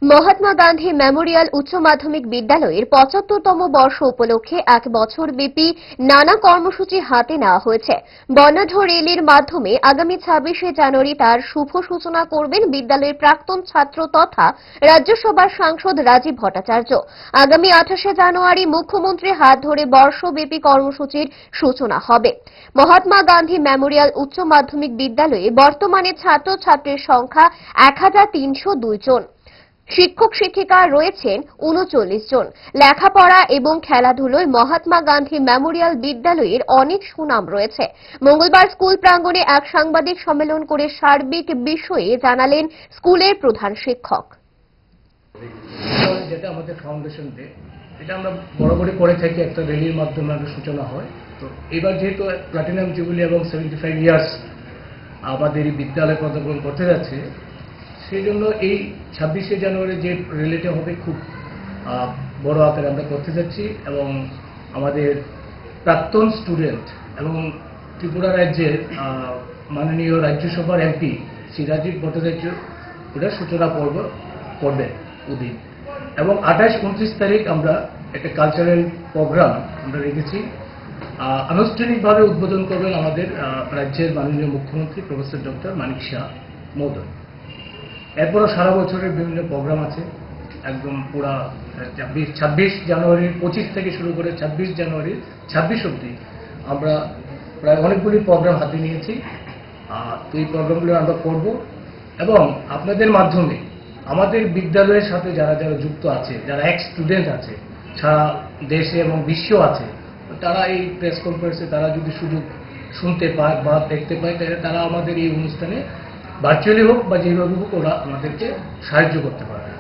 Mahatma Gandhi Memorial উচ্চ মাধ্যমিক বিদ্যালয়ের ৭৫তম বর্ষ উপলক্ষে এক বছরব্যাপী নানা কর্মসূচি হাতে নেওয়া হয়েছে। বর্ণাঢ্য র্যালির মাধ্যমে আগামী ২৬শে জানুয়ারি তার শুভ সূচনা করবেন বিদ্যালয়ের প্রাক্তন ছাত্র তথা রাজ্যসভার সাংসদ রাজীব ভট্টাচার্য। আগামী ২৮শে জানুয়ারি মুখ্যমন্ত্রীর হাত ধরে বর্ষব্যাপী কর্মসূচির সূচনা হবে। মহাত্মা গান্ধী মেমোরিয়াল উচ্চ মাধ্যমিক বিদ্যালয়ে বর্তমানে ছাত্রছাত্রীর সংখ্যা ১৩০২ জন। শিক্ষক শিক্ষিকা রয়েছেন ৩৯ জন। লেখাপড়া এবং খেলাধুলোয় মহাত্মা গান্ধী মেমোরিয়াল বিদ্যালয়ের অনেক সুনাম রয়েছে। মঙ্গলবার স্কুল প্রাঙ্গণে এক সাংবাদিক সম্মেলন করে সার্বিক বিষয়ে জানালেন স্কুলের প্রধান শিক্ষক। যেটা আমাদের ফাউন্ডেশন ডে, এটা আমরা বরাবরই করে থাকি, একটা র্যালির মাধ্যমে আমাদের সূচনা হয়। তো এবার যেহেতু প্ল্যাটিনাম জুবিলি এবং 75 ইয়ার্স আমাদের এই বিদ্যালয় পদার্পণ করতে যাচ্ছে, সেই জন্য এই ২৬শে জানুয়ারি যে র্যালিটা হবে খুব বড় আকারে আমরা করতে যাচ্ছি এবং আমাদের প্রাক্তন স্টুডেন্ট এবং ত্রিপুরা রাজ্যের মাননীয় রাজ্যসভার এমপি শ্রী রাজীব ভট্টাচার্য ওটার সূচনা পর্ব করবেন ওদিন। এবং ২৮-২৯ তারিখ আমরা একটা কালচারাল প্রোগ্রাম আমরা রেখেছি। আনুষ্ঠানিকভাবে উদ্বোধন করবেন আমাদের রাজ্যের মাননীয় মুখ্যমন্ত্রী প্রফেসর ডক্টর মানিক শাহ মহোদয়। এরপরও সারা বছরের বিভিন্ন প্রোগ্রাম আছে, একদম পুরা ২৬ জানুয়ারির ২৫ থেকে শুরু করে ২৬ জানুয়ারির ২৬ অবধি আমরা প্রায় অনেকগুলি প্রোগ্রাম হাতে নিয়েছি। তো এই প্রোগ্রামগুলো আমরা করব এবং আপনাদের মাধ্যমে আমাদের বিদ্যালয়ের সাথে যারা যারা যুক্ত আছে, যারা এক্স স্টুডেন্ট আছে সারা দেশে এবং বিশ্বেও আছে, তারা এই প্রেস কনফারেন্সে তারা যদি সুযোগ শুনতে পায় বা দেখতে পায়, তাহলে তারা আমাদের এই অনুষ্ঠানে ভার্চুয়ালি হোক বা যেভাবে হোক ওরা আমাদেরকে সাহায্য করতে পারে।